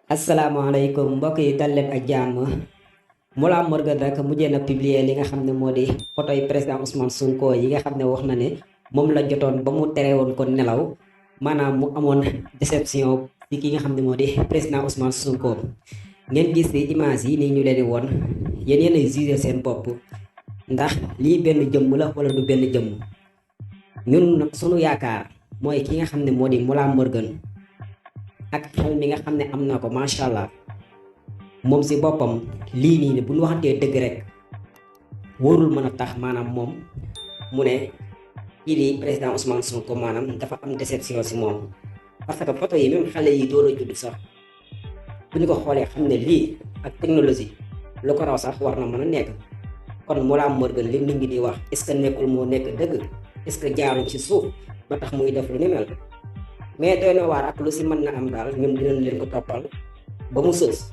asalaamaaleykum mbokk yi dal leen ak jàmm. Mollah Morgun rek mujjee na publier li nga xam ne moo di photo yi président Ousmane Sonko yi nga xam ne wax na ne moom la jotoon ba mu tere woon ko nelaw maanaam mu amoon déception ci ki nga xam ne moo di président Ousmane Sonko. ngeen gis ci image yi nii ñu leen di woon yéen yéen ay jugé seen bopp ndax lii benn jëmm la wala du benn jëmm. ñun nag sunu yaakaar mooy ki nga xam ne moo di Mollah Morgun ak xel mi nga xam ne am na ko macha allah moom si boppam lii nii ne bu ñu waxantee dëgg rek warul mën a tax maanaam moom mu ne kii di président Ousmane Sonko maanaam dafa am déception si moom. parce que photo yi même xale yi door a judd sax bu ñu ko xoolee xam ne lii ak technologie lu ko raw sax war na mën a nekk. kon Mollah Morgun li nit ñi di wax est ce que nekkul moo nekk dëgg est ce que jaaruñ ci suuf ba tax muy def lu ni mel mais doy na waar ak lu si mën na am daal ñun dinañ leen ko toppal ba mu sës.